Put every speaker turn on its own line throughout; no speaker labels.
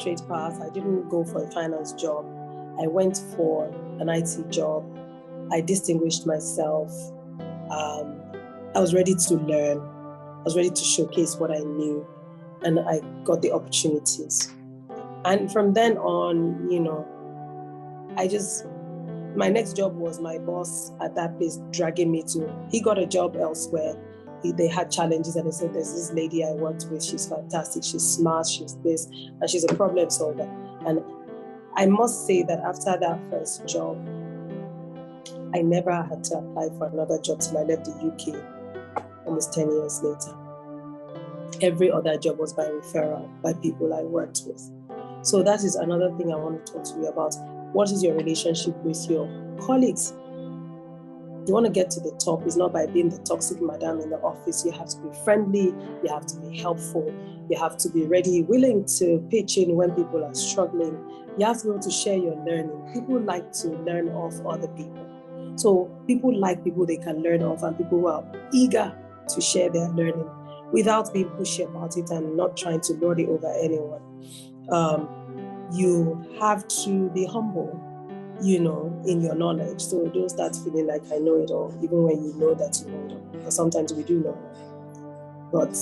straight path. I didn't go for a finance job. I went for an IT job. I distinguished myself. I was ready to learn. I was ready to showcase what I knew, and I got the opportunities. And from then on, my next job was my boss at that place dragging me he got a job elsewhere. They had challenges, and he said, there's this lady I worked with, she's fantastic, she's smart, she's this, and she's a problem solver. And I must say that after that first job, I never had to apply for another job till I left the UK almost 10 years later. Every other job was by referral, by people I worked with. So that is another thing I want to talk to you about. What is your relationship with your colleagues? You want to get to the top, it's not by being the toxic madam in the office. You have to be friendly, you have to be helpful, you have to be ready, willing to pitch in when people are struggling. You have to be able to share your learning. People like to learn off other people. So people like people they can learn off, and people who are eager to share their learning without being pushy about it and not trying to lord it over anyone. You have to be humble, in your knowledge. So don't start feeling like I know it all, even when you know that you know it all. Because sometimes we do know it. But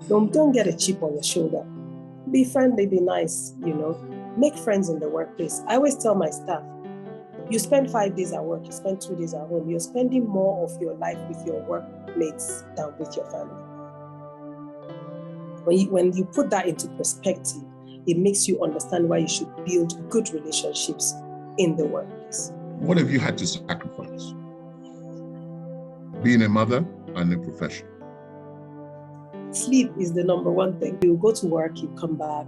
don't get a chip on your shoulder. Be friendly, be nice, Make friends in the workplace. I always tell my staff, you spend 5 days at work, you spend 2 days at home. You're spending more of your life with your workmates than with your family. When you put that into perspective, it makes you understand why you should build good relationships in the workplace.
What have you had to sacrifice? Being a mother and a profession.
Sleep is the number one thing. You go to work, you come back,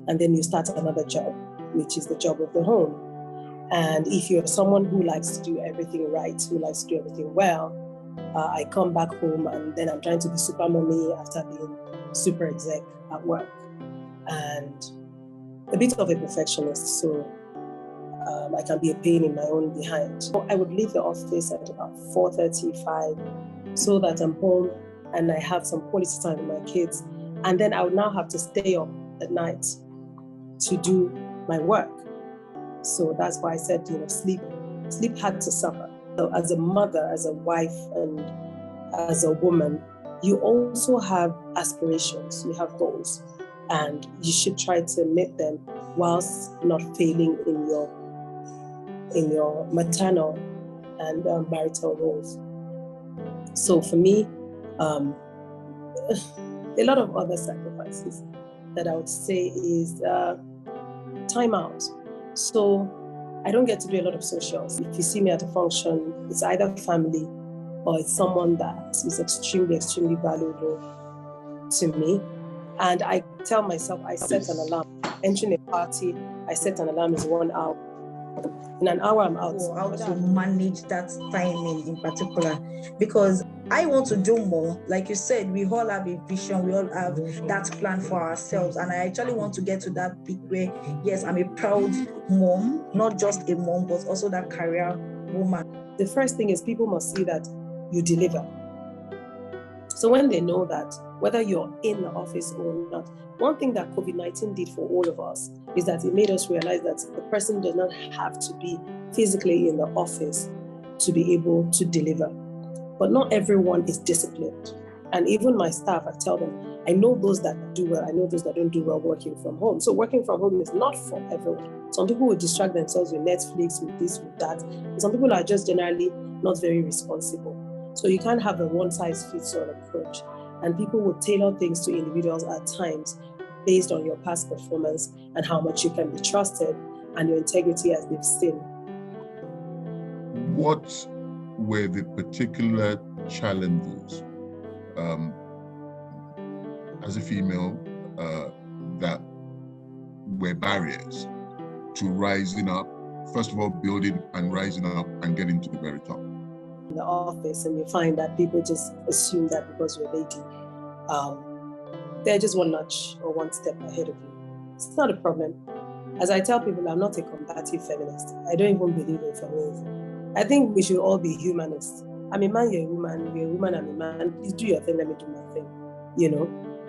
and then you start another job, which is the job of the home. And if you're someone who likes to do everything right, who likes to do everything well, I come back home and then I'm trying to be super mommy after being super exec at work. And a bit of a perfectionist, so I can be a pain in my own behind. So I would leave the office at about 4:35 so that I'm home and I have some quality time with my kids. And then I would now have to stay up at night to do my work. So that's why I said, sleep had to suffer. So as a mother, as a wife, and as a woman, you also have aspirations, you have goals, and you should try to meet them whilst not failing in your maternal and marital roles. So for me, a lot of other sacrifices that I would say is time out. So I don't get to do a lot of socials. If you see me at a function, it's either family or it's someone that is extremely, extremely valuable to me. And I tell myself, I set an alarm. Entering a party, I set an alarm is 1 hour. In an hour, I'm out.
How to manage that timing in particular, because I want to do more. Like you said, we all have a vision, we all have that plan for ourselves. And I actually want to get to that peak where, yes, I'm a proud mom, not just a mom, but also that career woman.
The first thing is people must see that you deliver. So when they know that, whether you're in the office or not, one thing that COVID-19 did for all of us is that it made us realize that the person does not have to be physically in the office to be able to deliver. But not everyone is disciplined. And even my staff, I tell them, I know those that do well, I know those that don't do well working from home. So working from home is not for everyone. Some people will distract themselves with Netflix, with this, with that. And some people are just generally not very responsible. So you can't have a one-size-fits-all approach. And people will tailor things to individuals at times based on your past performance and how much you can be trusted and your integrity as they've seen.
What were the particular challenges as a female that were barriers to rising up, first of all, building and rising up and getting to the very top?
In the office, and you find that people just assume that because you're a lady, they're just one notch or one step ahead of you. It's not a problem. As I tell people, I'm not a combative feminist. I don't even believe in feminism. I think we should all be humanists. I'm a man, you're a woman, I'm a man. Please do your thing, let me do my thing.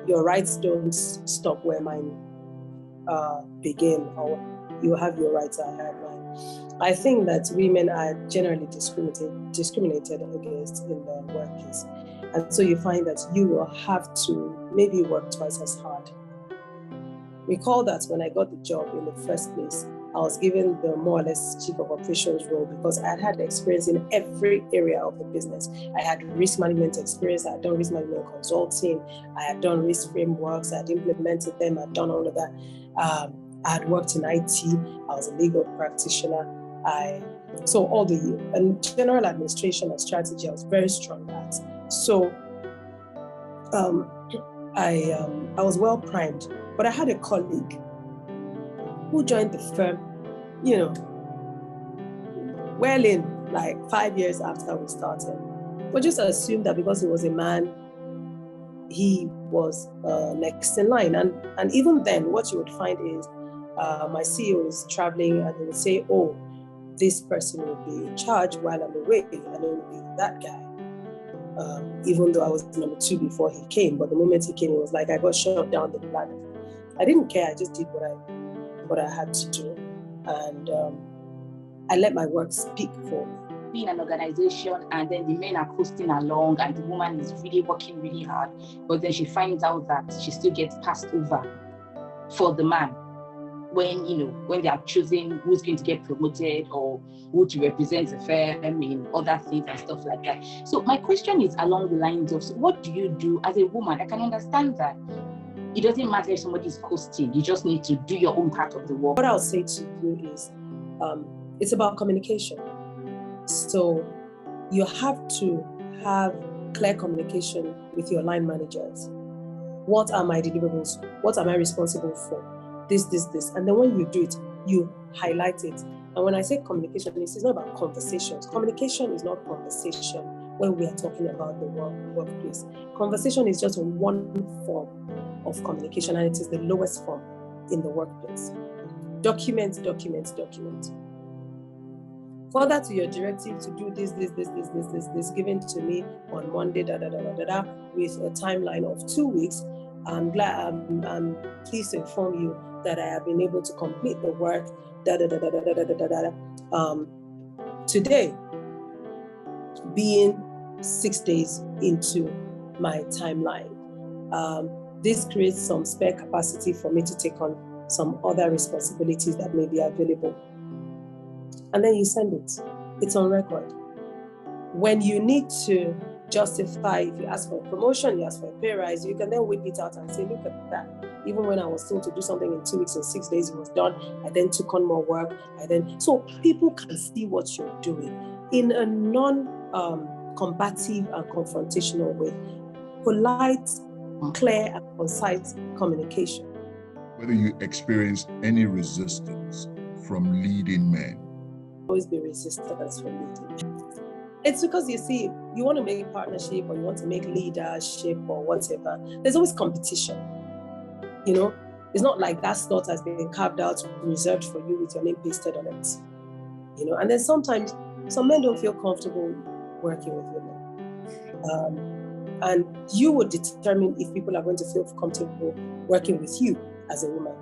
Your rights don't stop where mine begin, or you have your rights, I have mine. I think that women are generally discriminated against in the workplace. And so you find that you will have to maybe work twice as hard. Recall that when I got the job in the first place, I was given the more or less chief of operations role because I had experience in every area of the business. I had risk management experience, I had done risk management consulting, I had done risk frameworks, I had implemented them, I had done all of that. I had worked in IT, I was a legal practitioner. So all the and general administration and strategy, I was very strong at. So I was well primed, but I had a colleague who joined the firm, well in like 5 years after we started. But just assumed that because he was a man, he was next in line. And even then, what you would find is my CEO is traveling and he would say, oh, this person will be in charge while I'm away, and it will be that guy. Even though I was number 2 before he came, but the moment he came, it was like I got shoved down the ladder. I didn't care. I just did what I had to do, and I let my work speak for me.
Being an organization, and then the men are coasting along, and the woman is really working really hard, but then she finds out that she still gets passed over for the man when they are choosing who's going to get promoted or who to represent the firm in other things and stuff like that. So my question is along the lines of, so what do you do as a woman? I can understand that it doesn't matter if somebody is coasting, you just need to do your own part of the work.
What I'll say to you is, it's about communication. So you have to have clear communication with your line managers. What are my deliverables? What am I responsible for? This. And then when you do it, you highlight it. And when I say communication, it's not about conversations. Communication is not conversation when we are talking about the workplace. Conversation is just one form of communication, and it is the lowest form in the workplace. Document. Further to your directive to do this, given to me on Monday, with a timeline of 2 weeks. I'm pleased to inform you that I have been able to complete the work, today, being 6 days into my timeline. This creates some spare capacity for me to take on some other responsibilities that may be available. And then you send it. It's on record. When you need to justify, if you ask for a promotion, you ask for a pay rise, you can then whip it out and say, look at that. Even when I was told to do something in 2 weeks or 6 days, it was done. I then took on more work. So people can see what you're doing in a non-combative and confrontational way. Polite, clear, and concise communication.
Whether you experience any resistance from leading men.
Always be resistance from leading. It's because you see, you want to make a partnership or you want to make leadership or whatever. There's always competition. It's not like that slot has been carved out, reserved for you with your name pasted on it. And then sometimes some men don't feel comfortable working with women. And you would determine if people are going to feel comfortable working with you as a woman.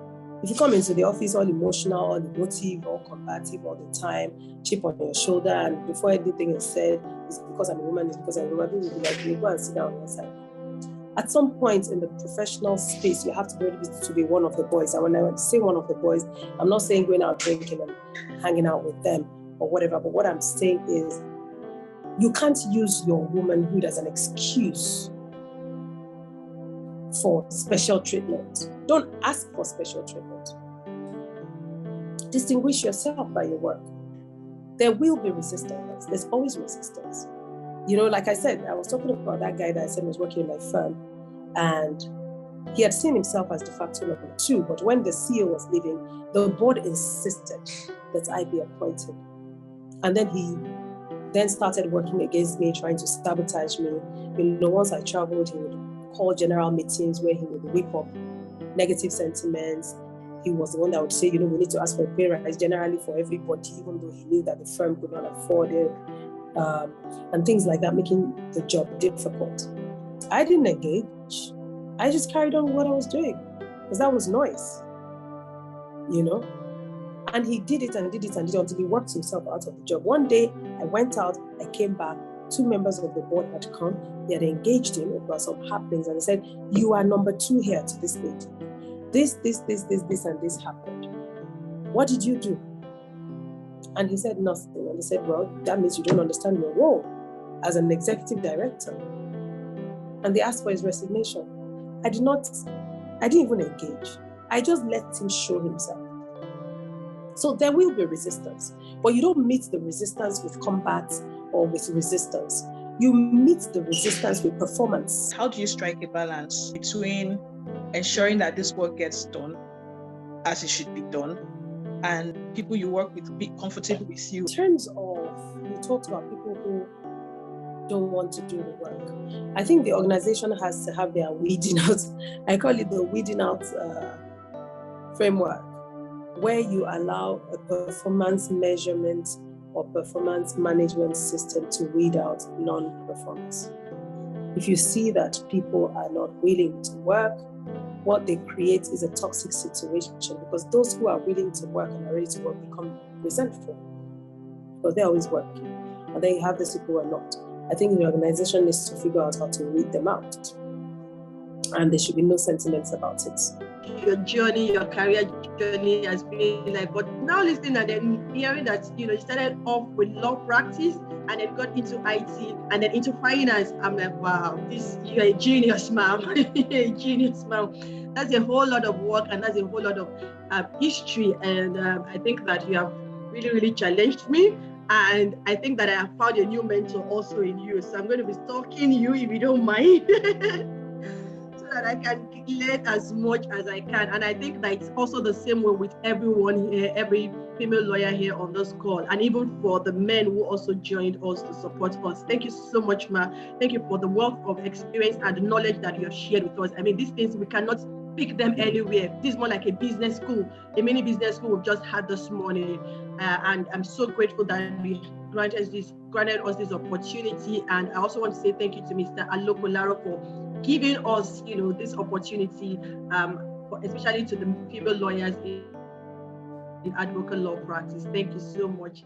If you come into the office all emotional, all emotive, all combative all the time, chip on your shoulder, and before anything is said, it's because I'm a woman, people will be like, you go and sit down on your side. At some point in the professional space, you have to be ready to be one of the boys. And when I say one of the boys, I'm not saying going out drinking and hanging out with them or whatever, but what I'm saying is you can't use your womanhood as an excuse for special treatment. Don't ask for special treatment. Distinguish yourself by your work. There will be resistance. There's always resistance. Like I said, I was talking about that guy that I said was working in my firm, and he had seen himself as de facto number 2, but when the CEO was leaving, the board insisted that I be appointed. And then he started working against me, trying to sabotage me. Once I traveled, he would call general meetings where he would whip up negative sentiments. He was the one that would say, we need to ask for a pay rise generally for everybody, even though he knew that the firm could not afford it, and things like that, making the job difficult. I didn't engage. I just carried on with what I was doing because that was noise. you know? And he did it and did it and did it until he worked himself out of the job. One day, I went out, I came back, 2 members of the board had come, they had engaged him about some happenings, and they said, you are number 2 here to this lady. This, and this happened. What did you do? And he said nothing. And they said, well, that means you don't understand your role as an executive director. And they asked for his resignation. I didn't even engage. I just let him show himself. So there will be resistance, but you don't meet the resistance with combat or with resistance. You meet the resistance with performance.
How do you strike a balance between ensuring that this work gets done as it should be done and people you work with be comfortable with you?
In terms of, you talked about people who don't want to do the work. I think the organization has to have their weeding out, I call it the weeding out framework, where you allow a performance measurement or performance management system to weed out non-performance. If you see that people are not willing to work, what they create is a toxic situation, because those who are willing to work and are ready to work become resentful because they're always working. And then you have those people who are not. I think the organization needs to figure out how to weed them out. And there should be no sentiments about it.
Your journey, your career journey has been like, but now listening and then hearing that, you started off with law practice and then got into IT and then into finance. I'm like, wow, you're a genius, ma'am. You're a genius, ma'am. That's a whole lot of work and that's a whole lot of history. And I think that you have really, really challenged me. And I think that I have found a new mentor also in you. So I'm going to be stalking you if you don't mind. That I can learn as much as I can. And I think that it's also the same way with everyone here, every female lawyer here on this call, and even for the men who also joined us to support us. Thank you so much, Ma. Thank you for the wealth of experience and the knowledge that you have shared with us. I mean, these things, we cannot pick them anywhere. This is more like a business school, a mini business school we've just had this morning. And I'm so grateful that we granted us this opportunity. And I also want to say thank you to Mr. Aloko Laro for giving us, this opportunity, especially to the female lawyers in advocate law practice. Thank you so much.